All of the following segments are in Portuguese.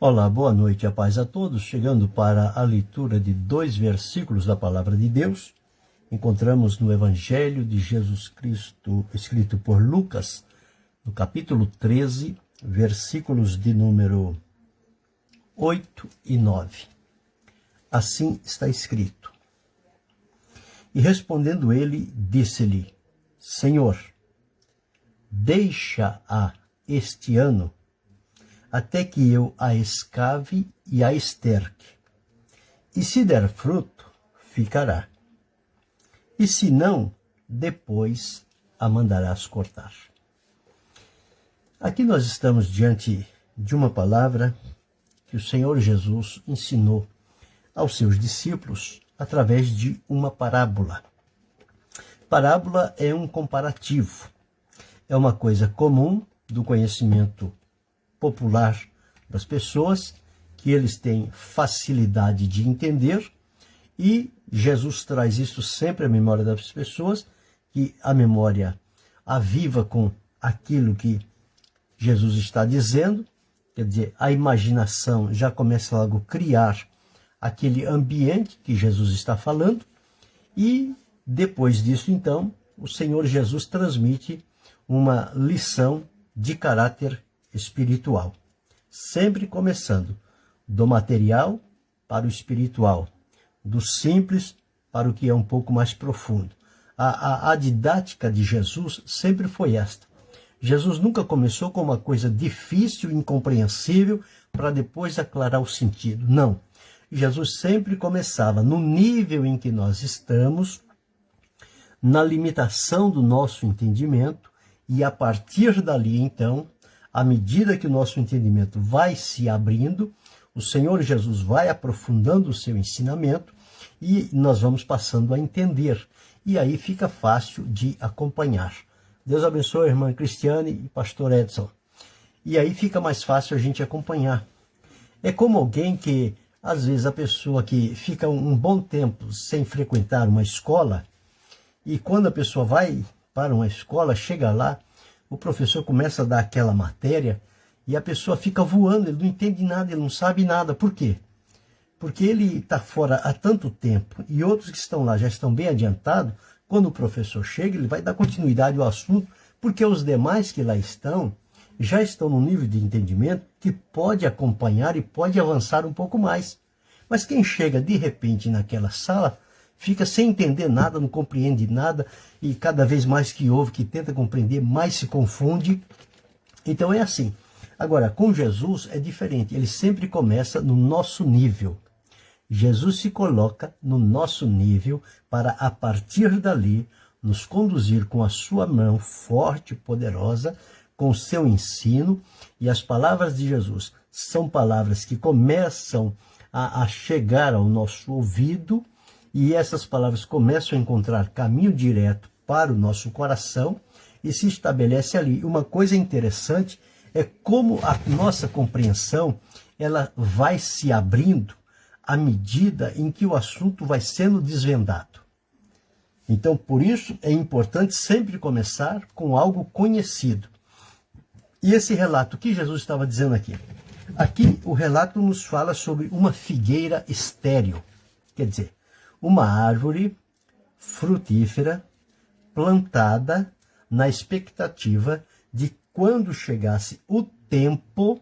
Olá, boa noite, a paz a todos. Chegando para a leitura de 2 versículos da Palavra de Deus, encontramos no Evangelho de Jesus Cristo, escrito por Lucas, no capítulo 13, versículos de número 8 e 9. Assim está escrito: E respondendo ele, disse-lhe: Senhor, deixa-a este ano, até que eu a escave e a esterque. E se der fruto, ficará. E se não, depois a mandarás cortar. Aqui nós estamos diante de uma palavra que o Senhor Jesus ensinou aos seus discípulos através de uma parábola. Parábola é um comparativo. É uma coisa comum do conhecimento popular das pessoas, que eles têm facilidade de entender, e Jesus traz isso sempre à memória das pessoas, que a memória aviva com aquilo que Jesus está dizendo, quer dizer, a imaginação já começa logo a criar aquele ambiente que Jesus está falando, e depois disso, então, o Senhor Jesus transmite uma lição de caráter espiritual, sempre começando do material para o espiritual, do simples para o que é um pouco mais profundo. A didática de Jesus sempre foi esta. Jesus nunca começou com uma coisa difícil, incompreensível, para depois aclarar o sentido. Não. Jesus sempre começava no nível em que nós estamos, na limitação do nosso entendimento, e a partir dali, então, à medida que o nosso entendimento vai se abrindo, o Senhor Jesus vai aprofundando o seu ensinamento e nós vamos passando a entender. E aí fica fácil de acompanhar. Deus abençoe a irmã Cristiane e pastor Edson. E aí fica mais fácil a gente acompanhar. É como alguém que, às vezes, a pessoa que fica um bom tempo sem frequentar uma escola, e quando a pessoa vai para uma escola, chega lá, o professor começa a dar aquela matéria e a pessoa fica voando, ele não entende nada, ele não sabe nada. Por quê? Porque ele está fora há tanto tempo e outros que estão lá já estão bem adiantados. Quando o professor chega, ele vai dar continuidade ao assunto, porque os demais que lá estão já estão num nível de entendimento que pode acompanhar e pode avançar um pouco mais. Mas quem chega de repente naquela sala fica sem entender nada, não compreende nada, e cada vez mais que ouve, que tenta compreender, mais se confunde. Então é assim. Agora, com Jesus é diferente, ele sempre começa no nosso nível. Jesus se coloca no nosso nível para, a partir dali, nos conduzir com a sua mão forte e poderosa, com o seu ensino, e as palavras de Jesus são palavras que começam a chegar ao nosso ouvido, e essas palavras começam a encontrar caminho direto para o nosso coração e se estabelece ali. Uma coisa interessante é como a nossa compreensão ela vai se abrindo à medida em que o assunto vai sendo desvendado. Então, por isso, é importante sempre começar com algo conhecido. E esse relato que Jesus estava dizendo aqui? Aqui o relato nos fala sobre uma figueira estéril, quer dizer, uma árvore frutífera plantada na expectativa de quando chegasse o tempo,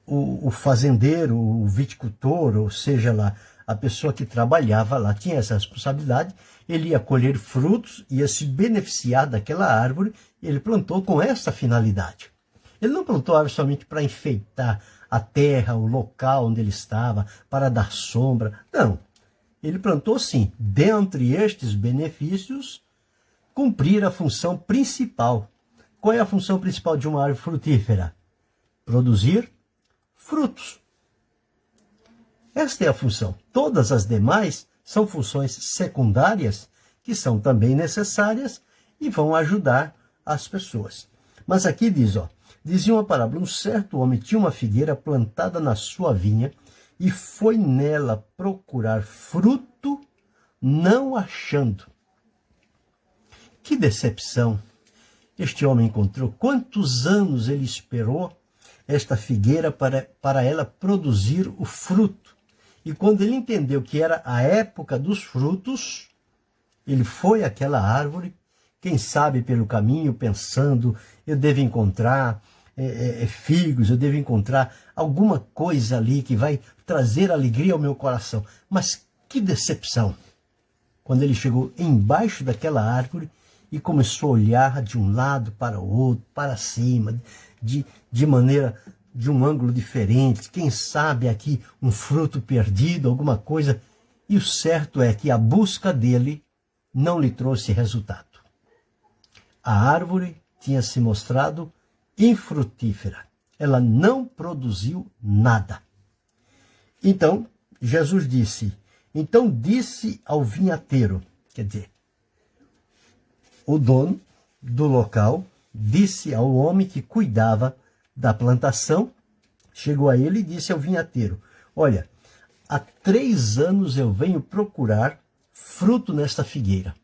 o fazendeiro, o viticultor, ou seja lá, a pessoa que trabalhava lá, tinha essa responsabilidade, ele ia colher frutos, ia se beneficiar daquela árvore, ele plantou com essa finalidade. Ele não plantou a árvore somente para enfeitar a terra, o local onde ele estava, para dar sombra. Não. Ele plantou, sim, dentre estes benefícios, cumprir a função principal. Qual é a função principal de uma árvore frutífera? Produzir frutos. Esta é a função. Todas as demais são funções secundárias, que são também necessárias e vão ajudar as pessoas. Mas aqui diz, dizia uma parábola, um certo homem tinha uma figueira plantada na sua vinha e foi nela procurar fruto, não achando. Que decepção! Este homem encontrou. Quantos anos ele esperou esta figueira para ela produzir o fruto. E quando ele entendeu que era a época dos frutos, ele foi àquela árvore, quem sabe pelo caminho, pensando, eu devo encontrar figos, eu devo encontrar alguma coisa ali que vai trazer alegria ao meu coração. Mas que decepção! Quando ele chegou embaixo daquela árvore e começou a olhar de um lado para o outro, para cima, de maneira, de um ângulo diferente, quem sabe aqui um fruto perdido, alguma coisa. E o certo é que a busca dele não lhe trouxe resultado. A árvore tinha se mostrado infrutífera. Ela não produziu nada. Então, Jesus disse, então disse ao vinhateiro, quer dizer, o dono do local disse ao homem que cuidava da plantação, chegou a ele e disse ao vinhateiro, olha, há 3 anos eu venho procurar fruto nesta figueira.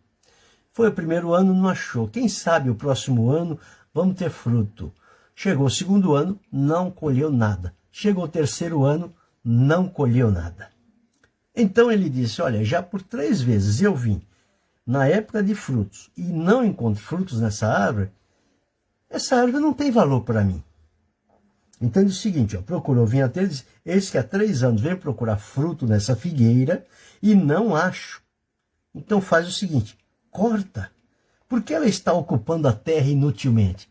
Foi o primeiro ano, não achou. Quem sabe o próximo ano vamos ter fruto. Chegou o segundo ano, não colheu nada. Chegou o terceiro ano, não colheu nada. Então ele disse, olha, já por 3 vezes eu vim na época de frutos e não encontro frutos nessa árvore, essa árvore não tem valor para mim. Então diz o seguinte, ó, procurou o vinhateiro e disse, eis que há 3 anos venho procurar fruto nessa figueira e não acho. Então faz o seguinte, corta, porque ela está ocupando a terra inutilmente.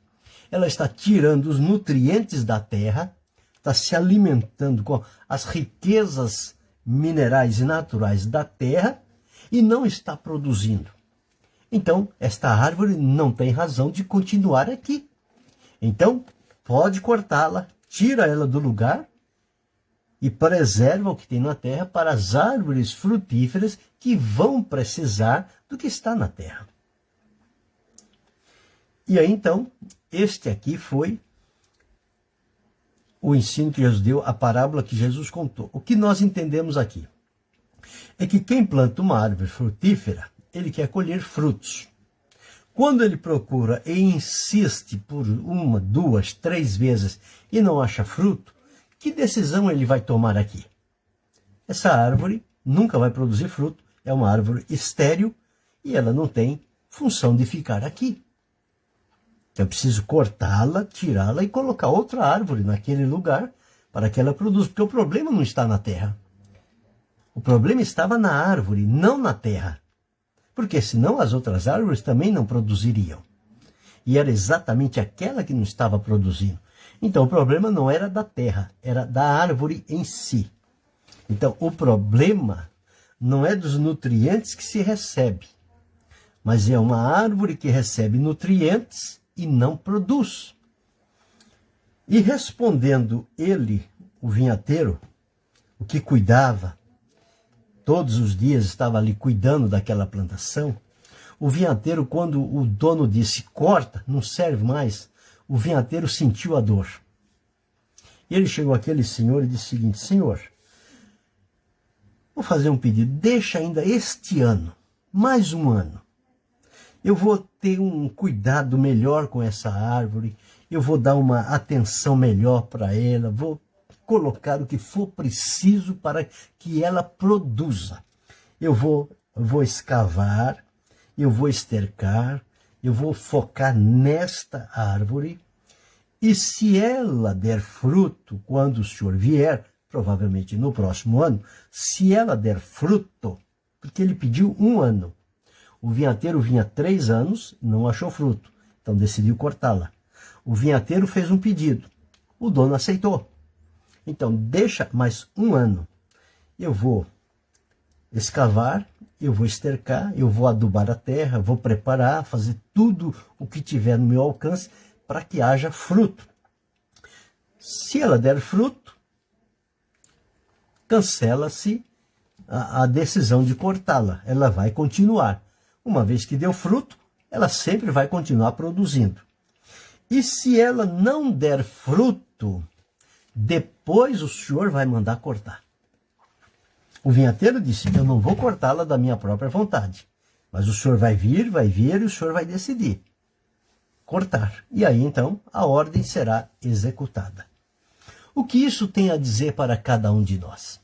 Ela está tirando os nutrientes da terra, está se alimentando com as riquezas minerais e naturais da terra e não está produzindo. Então, esta árvore não tem razão de continuar aqui. Então, pode cortá-la, tira ela do lugar e preserva o que tem na terra para as árvores frutíferas que vão precisar do que está na terra. E aí, então, este aqui foi o ensino que Jesus deu, a parábola que Jesus contou. O que nós entendemos aqui é que quem planta uma árvore frutífera, ele quer colher frutos. Quando ele procura e insiste por 1, 2, 3 vezes e não acha fruto, que decisão ele vai tomar aqui? Essa árvore nunca vai produzir fruto, é uma árvore estéril e ela não tem função de ficar aqui. Então, eu preciso cortá-la, tirá-la e colocar outra árvore naquele lugar para que ela produza, porque o problema não está na terra. O problema estava na árvore, não na terra. Porque senão as outras árvores também não produziriam. E era exatamente aquela que não estava produzindo. Então o problema não era da terra, era da árvore em si. Então o problema não é dos nutrientes que se recebe, mas é uma árvore que recebe nutrientes e não produz. E respondendo ele, o vinhateiro, o que cuidava, todos os dias estava ali cuidando daquela plantação, o vinhateiro, quando o dono disse, corta, não serve mais, o vinhateiro sentiu a dor. E ele chegou àquele senhor e disse o seguinte, senhor, vou fazer um pedido, deixa ainda este ano, mais um ano. Eu vou ter um cuidado melhor com essa árvore, eu vou dar uma atenção melhor para ela, vou colocar o que for preciso para que ela produza. Eu vou escavar, eu vou estercar, eu vou focar nesta árvore, e se ela der fruto quando o senhor vier, provavelmente no próximo ano, se ela der fruto, porque ele pediu 1 ano, o vinhateiro vinha 3 anos, não achou fruto, então decidiu cortá-la. O vinhateiro fez um pedido, o dono aceitou. Então, deixa mais 1 ano. Eu vou escavar, eu vou estercar, eu vou adubar a terra, vou preparar, fazer tudo o que tiver no meu alcance para que haja fruto. Se ela der fruto, cancela-se a decisão de cortá-la. Ela vai continuar. Uma vez que deu fruto, ela sempre vai continuar produzindo. E se ela não der fruto, depois o senhor vai mandar cortar. O vinhateiro disse, eu não vou cortá-la da minha própria vontade. Mas o senhor vai vir e o senhor vai decidir cortar. E aí, então, a ordem será executada. O que isso tem a dizer para cada um de nós?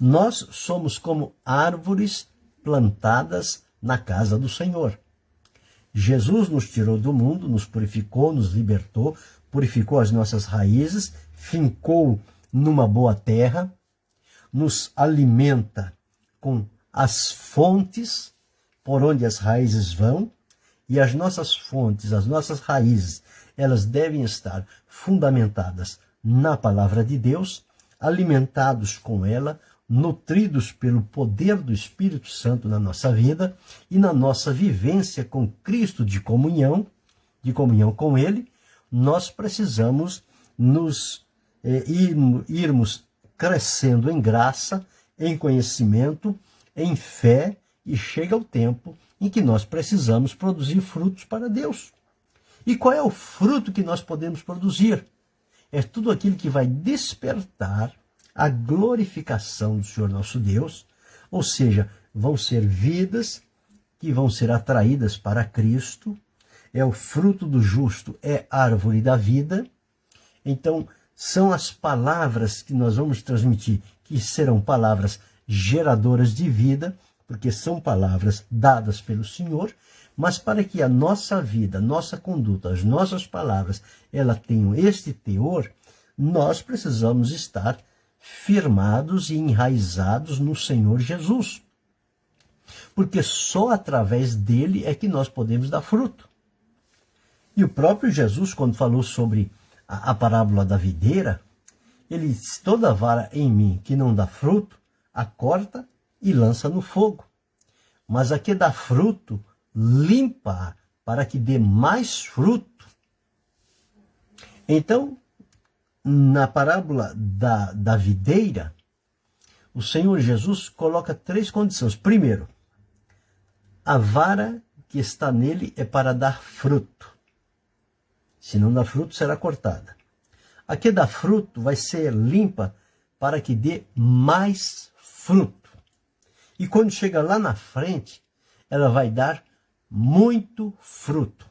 Nós somos como árvores plantadas na casa do Senhor. Jesus nos tirou do mundo, nos purificou, nos libertou, purificou as nossas raízes, fincou numa boa terra, nos alimenta com as fontes por onde as raízes vão, e as nossas fontes, as nossas raízes, elas devem estar fundamentadas na palavra de Deus, alimentados com ela, nutridos pelo poder do Espírito Santo na nossa vida e na nossa vivência com Cristo de comunhão com Ele. Nós precisamos irmos crescendo em graça, em conhecimento, em fé, e chega o tempo em que nós precisamos produzir frutos para Deus. E qual é o fruto que nós podemos produzir? É tudo aquilo que vai despertar a glorificação do Senhor nosso Deus, ou seja, vão ser vidas que vão ser atraídas para Cristo. É o fruto do justo, é árvore da vida. Então, são as palavras que nós vamos transmitir, que serão palavras geradoras de vida, porque são palavras dadas pelo Senhor, mas para que a nossa vida, nossa conduta, as nossas palavras, elas tenham este teor, nós precisamos estar firmados e enraizados no Senhor Jesus. Porque só através dele é que nós podemos dar fruto. E o próprio Jesus, quando falou sobre a parábola da videira, ele disse: toda vara em mim que não dá fruto, a corta e lança no fogo. Mas a que dá fruto, limpa para que dê mais fruto. Então, na parábola da videira, o Senhor Jesus coloca 3 condições. Primeiro, a vara que está nele é para dar fruto. Se não dá fruto, será cortada. A que dá fruto vai ser limpa para que dê mais fruto. E quando chega lá na frente, ela vai dar muito fruto.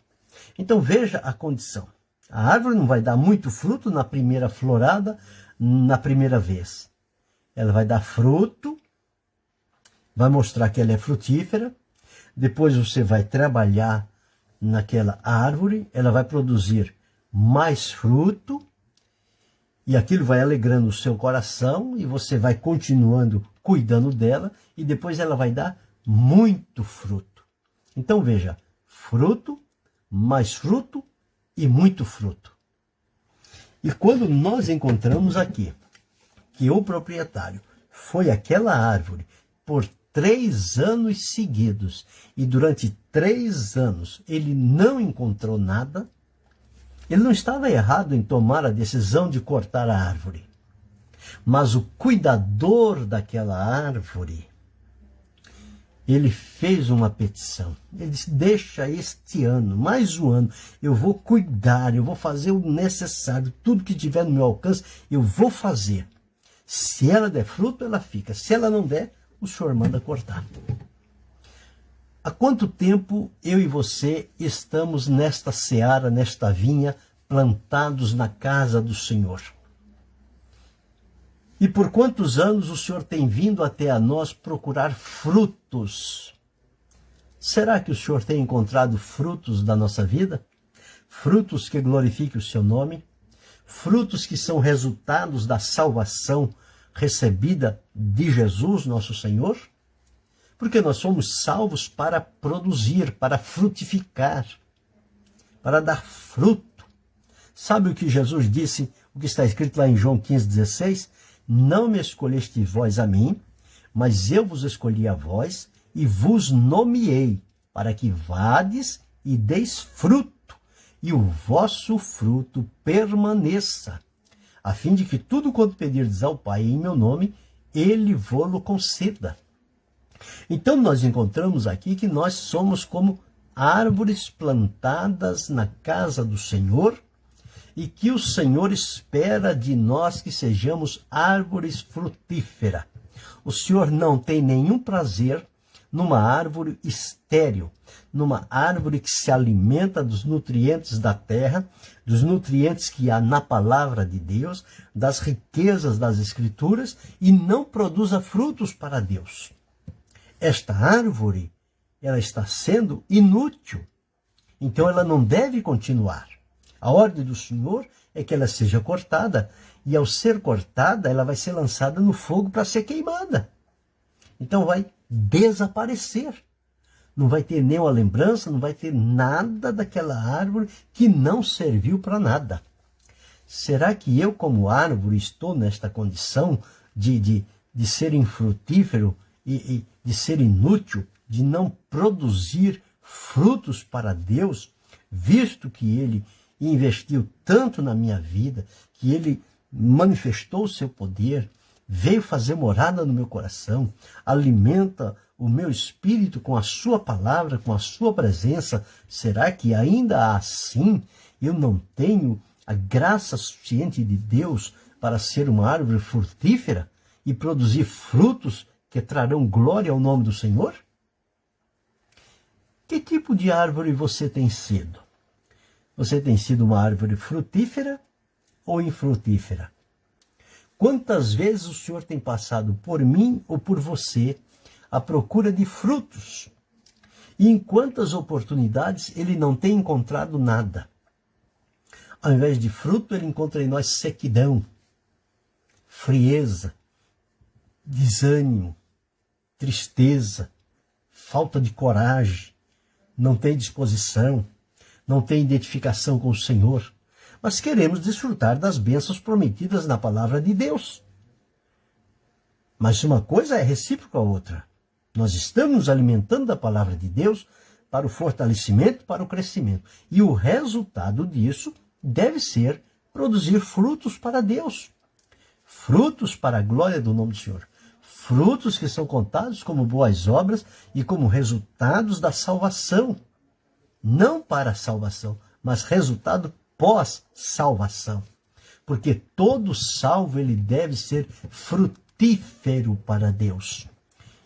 Então veja a condição. A árvore não vai dar muito fruto na primeira florada, na primeira vez. Ela vai dar fruto, vai mostrar que ela é frutífera. Depois você vai trabalhar naquela árvore, ela vai produzir mais fruto, e aquilo vai alegrando o seu coração, e você vai continuando cuidando dela, e depois ela vai dar muito fruto. Então veja, fruto, mais fruto e muito fruto. E quando nós encontramos aqui que o proprietário foi àquela árvore por 3 anos seguidos, e durante 3 anos ele não encontrou nada, ele não estava errado em tomar a decisão de cortar a árvore. Mas o cuidador daquela árvore, ele fez uma petição. Ele disse: deixa este ano, mais um ano, eu vou cuidar, eu vou fazer o necessário, tudo que tiver no meu alcance, eu vou fazer. Se ela der fruto, ela fica. Se ela não der, o Senhor manda cortar. Há quanto tempo eu e você estamos nesta seara, nesta vinha, plantados na casa do Senhor? E por quantos anos o Senhor tem vindo até a nós procurar frutos? Será que o Senhor tem encontrado frutos da nossa vida? Frutos que glorifiquem o seu nome? Frutos que são resultados da salvação recebida de Jesus, nosso Senhor? Porque nós somos salvos para produzir, para frutificar, para dar fruto. Sabe o que Jesus disse, o que está escrito lá em João 15,16? Não me escolheste vós a mim, mas eu vos escolhi a vós e vos nomeei, para que vades e deis fruto, e o vosso fruto permaneça, a fim de que tudo quanto pedirdes ao Pai em meu nome, ele vô-lo conceda. Então nós encontramos aqui que nós somos como árvores plantadas na casa do Senhor, e que o Senhor espera de nós que sejamos árvores frutíferas. O Senhor não tem nenhum prazer numa árvore estéril, numa árvore que se alimenta dos nutrientes da terra, dos nutrientes que há na palavra de Deus, das riquezas das Escrituras, e não produza frutos para Deus. Esta árvore, ela está sendo inútil. Então ela não deve continuar. A ordem do Senhor é que ela seja cortada, e ao ser cortada, ela vai ser lançada no fogo para ser queimada. Então vai desaparecer. Não vai ter nenhuma lembrança, não vai ter nada daquela árvore que não serviu para nada. Será que eu, como árvore, estou nesta condição de ser infrutífero e de ser inútil, de não produzir frutos para Deus, visto que Ele investiu tanto na minha vida, que Ele manifestou o seu poder, veio fazer morada no meu coração, alimenta o meu espírito com a sua palavra, com a sua presença? Será que ainda assim eu não tenho a graça suficiente de Deus para ser uma árvore frutífera e produzir frutos que trarão glória ao nome do Senhor? Que tipo de árvore você tem sido? Você tem sido uma árvore frutífera ou infrutífera? Quantas vezes o Senhor tem passado por mim ou por você à procura de frutos? E em quantas oportunidades Ele não tem encontrado nada? Ao invés de fruto, Ele encontra em nós sequidão, frieza, desânimo, tristeza, falta de coragem, não tem disposição, não tem identificação com o Senhor. Mas queremos desfrutar das bênçãos prometidas na palavra de Deus. Mas uma coisa é recíproca à outra. Nós estamos nos alimentando da palavra de Deus para o fortalecimento, para o crescimento. E o resultado disso deve ser produzir frutos para Deus. Frutos para a glória do nome do Senhor. Frutos que são contados como boas obras e como resultados da salvação. Não para a salvação, mas resultado pós-salvação. Porque todo salvo, ele deve ser frutífero para Deus.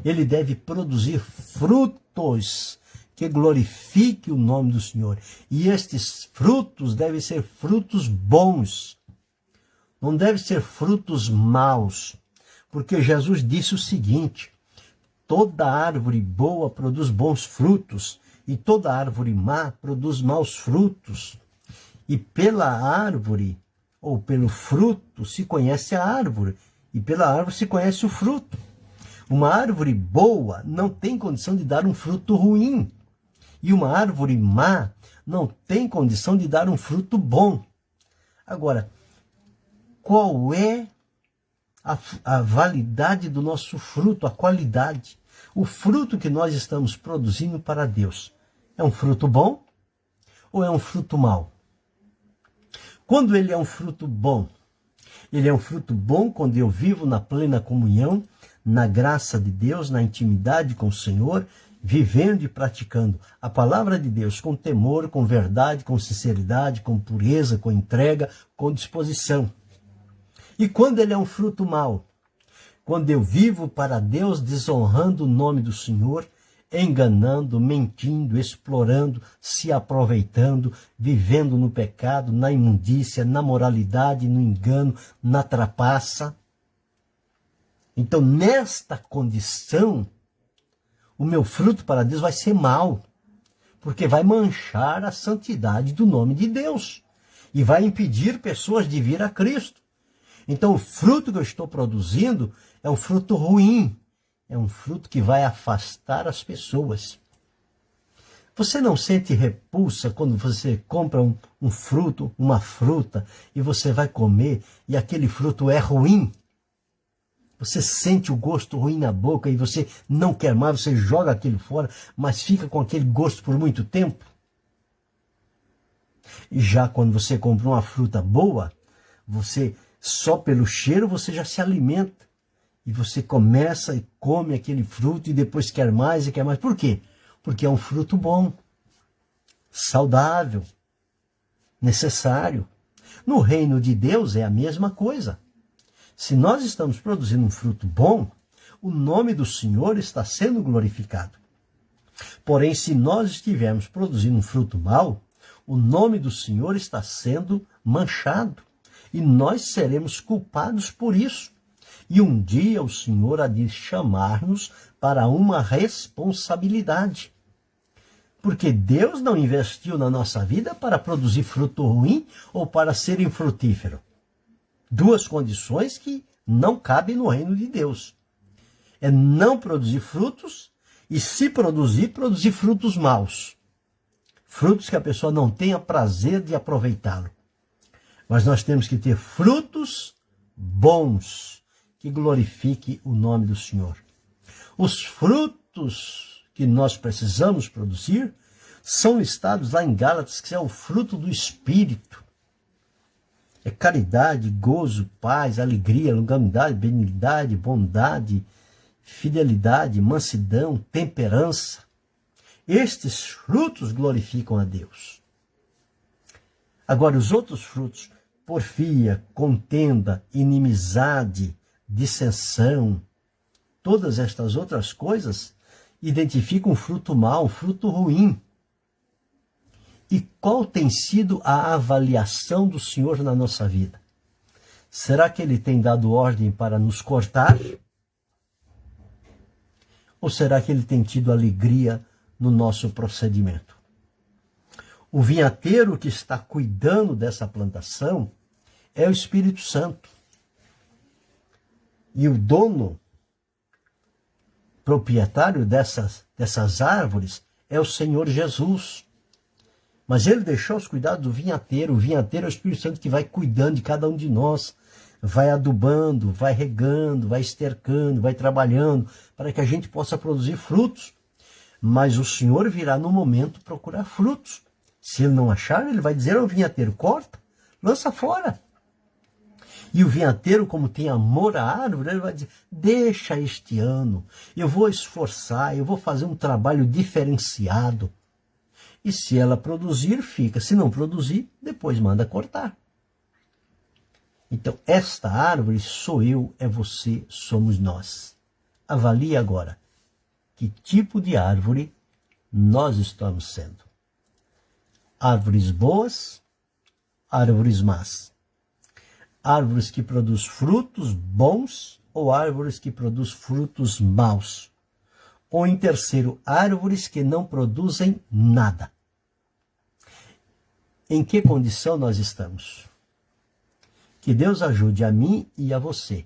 Ele deve produzir frutos que glorifiquem o nome do Senhor. E estes frutos devem ser frutos bons. Não devem ser frutos maus. Porque Jesus disse o seguinte: toda árvore boa produz bons frutos, e toda árvore má produz maus frutos. E pela árvore, ou pelo fruto, se conhece a árvore, e pela árvore se conhece o fruto. Uma árvore boa não tem condição de dar um fruto ruim, e uma árvore má não tem condição de dar um fruto bom. Agora, qual é a validade do nosso fruto, a qualidade? O fruto que nós estamos produzindo para Deus é um fruto bom ou é um fruto mau? Quando ele é um fruto bom, ele é um fruto bom quando eu vivo na plena comunhão, na graça de Deus, na intimidade com o Senhor, vivendo e praticando a palavra de Deus com temor, com verdade, com sinceridade, com pureza, com entrega, com disposição. E quando ele é um fruto mau? Quando eu vivo para Deus desonrando o nome do Senhor, enganando, mentindo, explorando, se aproveitando, vivendo no pecado, na imundícia, na moralidade, no engano, na trapaça. Então, nesta condição, o meu fruto para Deus vai ser mau, porque vai manchar a santidade do nome de Deus e vai impedir pessoas de vir a Cristo. Então, o fruto que eu estou produzindo é um fruto ruim, é um fruto que vai afastar as pessoas. Você não sente repulsa quando você compra um fruto, uma fruta, e você vai comer e aquele fruto é ruim? Você sente o gosto ruim na boca e você não quer mais, você joga aquilo fora, mas fica com aquele gosto por muito tempo? E já quando você compra uma fruta boa, você só pelo cheiro você já se alimenta. E você começa e come aquele fruto e depois quer mais e quer mais. Por quê? Porque é um fruto bom, saudável, necessário. No reino de Deus é a mesma coisa. Se nós estamos produzindo um fruto bom, o nome do Senhor está sendo glorificado. Porém, se nós estivermos produzindo um fruto mau, o nome do Senhor está sendo manchado. E nós seremos culpados por isso. E um dia o Senhor há de chamar-nos para uma responsabilidade. Porque Deus não investiu na nossa vida para produzir fruto ruim ou para ser infrutífero. Duas condições que não cabem no reino de Deus. É não produzir frutos e, se produzir, produzir frutos maus. Frutos que a pessoa não tenha prazer de aproveitá-lo. Mas nós temos que ter frutos bons, que glorifiquem o nome do Senhor. Os frutos que nós precisamos produzir são listados lá em Gálatas, que é o fruto do Espírito. É caridade, gozo, paz, alegria, longanimidade, benignidade, bondade, fidelidade, mansidão, temperança. Estes frutos glorificam a Deus. Agora, os outros frutos, porfia, contenda, inimizade, dissensão, todas estas outras coisas identificam um fruto mau, um fruto ruim. E qual tem sido a avaliação do Senhor na nossa vida? Será que Ele tem dado ordem para nos cortar? Ou será que Ele tem tido alegria no nosso procedimento? O vinhateiro que está cuidando dessa plantação é o Espírito Santo. E o dono, proprietário dessas árvores, é o Senhor Jesus. Mas ele deixou os cuidados do vinhateiro. O vinhateiro é o Espírito Santo que vai cuidando de cada um de nós, vai adubando, vai regando, vai estercando, vai trabalhando, para que a gente possa produzir frutos. Mas o Senhor virá no momento procurar frutos. Se ele não achar, ele vai dizer ao vinhateiro, corta, lança fora. E o vinhateiro, como tem amor à árvore, ele vai dizer, deixa este ano, eu vou esforçar, eu vou fazer um trabalho diferenciado. E se ela produzir, fica. Se não produzir, depois manda cortar. Então, esta árvore sou eu, é você, somos nós. Avalie agora que tipo de árvore nós estamos sendo. Árvores boas, árvores más. Árvores que produzem frutos bons ou árvores que produzem frutos maus. Ou, em terceiro, árvores que não produzem nada. Em que condição nós estamos? Que Deus ajude a mim e a você.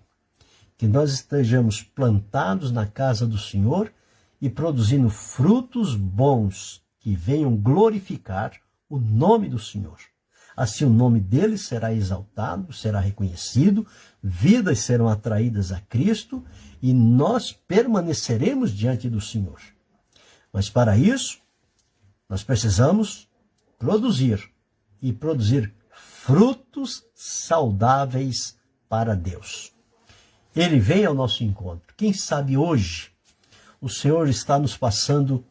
Que nós estejamos plantados na casa do Senhor e produzindo frutos bons que venham glorificar o nome do Senhor. Assim o nome dele será exaltado, será reconhecido, vidas serão atraídas a Cristo e nós permaneceremos diante do Senhor. Mas para isso, nós precisamos produzir e produzir frutos saudáveis para Deus. Ele vem ao nosso encontro. Quem sabe hoje o Senhor está nos passando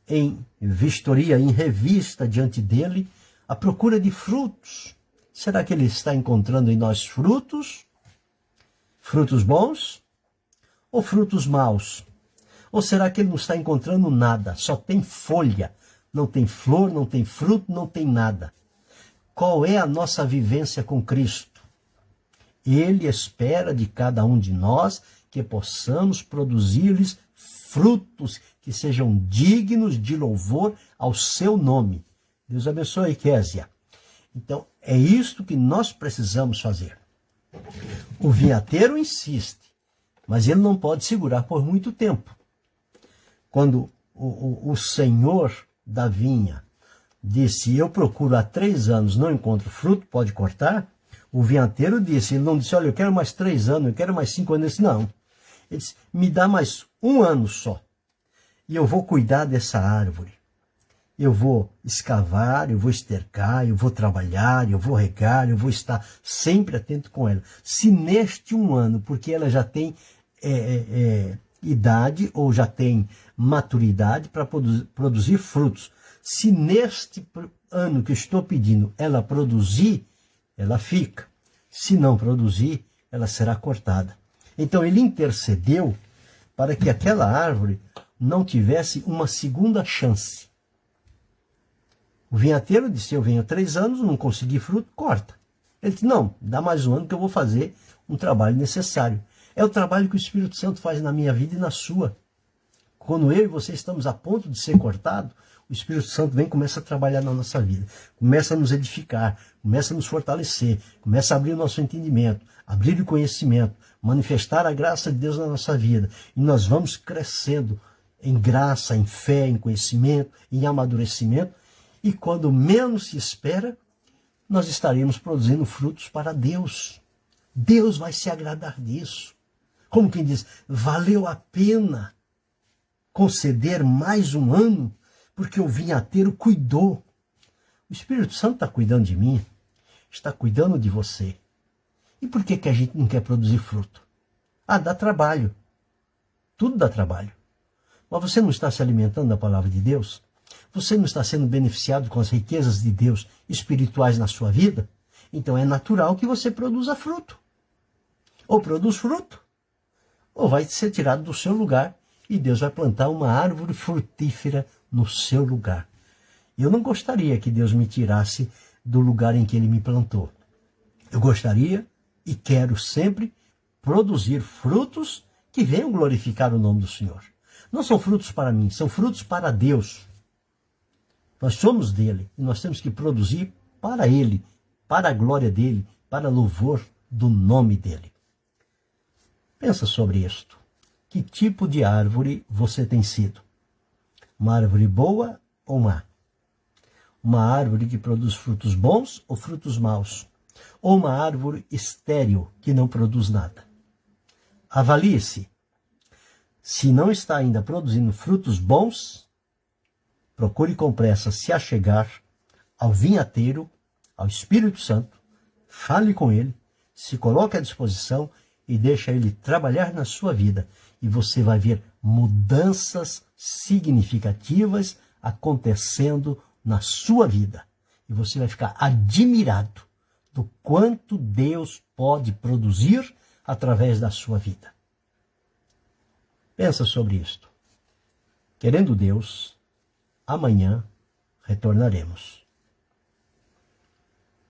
em vistoria, em revista diante dele, à procura de frutos. Será que ele está encontrando em nós frutos? Frutos bons? Ou frutos maus? Ou será que ele não está encontrando nada? Só tem folha, não tem flor, não tem fruto, não tem nada. Qual é a nossa vivência com Cristo? Ele espera de cada um de nós que possamos produzir-lhes frutos que sejam dignos de louvor ao seu nome. Deus abençoe, Késia. Então, é isto que nós precisamos fazer. O vinhateiro insiste, mas ele não pode segurar por muito tempo. Quando o senhor da vinha disse, eu procuro há 3 anos, não encontro fruto, pode cortar. O vinhateiro disse, ele não disse, olha, eu quero mais 3 anos, eu quero mais 5 anos. Ele disse, não. Ele disse, me dá mais 1 ano só. E eu vou cuidar dessa árvore. Eu vou escavar, eu vou estercar, eu vou trabalhar, eu vou regar, eu vou estar sempre atento com ela. Se neste 1 ano, porque ela já tem idade ou já tem maturidade para produzir frutos, se neste ano que eu estou pedindo ela produzir, ela fica. Se não produzir, ela será cortada. Então ele intercedeu para que aquela árvore não tivesse uma segunda chance. O vinhateiro disse, eu venho há 3 anos, não consegui fruto, corta. Ele disse, não, dá mais um ano que eu vou fazer um trabalho necessário. É o trabalho que o Espírito Santo faz na minha vida e na sua. Quando eu e você estamos a ponto de ser cortado, o Espírito Santo vem e começa a trabalhar na nossa vida. Começa a nos edificar, começa a nos fortalecer, começa a abrir o nosso entendimento, abrir o conhecimento, manifestar a graça de Deus na nossa vida. E nós vamos crescendo em graça, em fé, em conhecimento, em amadurecimento. E quando menos se espera, nós estaremos produzindo frutos para Deus. Deus vai se agradar disso. Como quem diz, valeu a pena conceder mais um ano, porque o vinhateiro cuidou. O Espírito Santo está cuidando de mim, está cuidando de você. E por que a gente não quer produzir fruto? Ah, dá trabalho. Tudo dá trabalho. Mas você não está se alimentando da palavra de Deus? Você não está sendo beneficiado com as riquezas de Deus espirituais na sua vida? Então é natural que você produza fruto. Ou produz fruto, ou vai ser tirado do seu lugar e Deus vai plantar uma árvore frutífera no seu lugar. Eu não gostaria que Deus me tirasse do lugar em que Ele me plantou. Eu gostaria e quero sempre produzir frutos que venham glorificar o nome do Senhor. Não são frutos para mim, são frutos para Deus. Nós somos dele e nós temos que produzir para Ele, para a glória dele, para louvor do nome dele. Pensa sobre isto. Que tipo de árvore você tem sido? Uma árvore boa ou má? Uma árvore que produz frutos bons ou frutos maus? Ou uma árvore estéril que não produz nada? Avalie-se. Se não está ainda produzindo frutos bons, procure com pressa se achegar ao vinhateiro, ao Espírito Santo, fale com ele, se coloque à disposição e deixa ele trabalhar na sua vida. E você vai ver mudanças significativas acontecendo na sua vida. E você vai ficar admirado do quanto Deus pode produzir através da sua vida. Pensa sobre isto. Querendo Deus, amanhã retornaremos.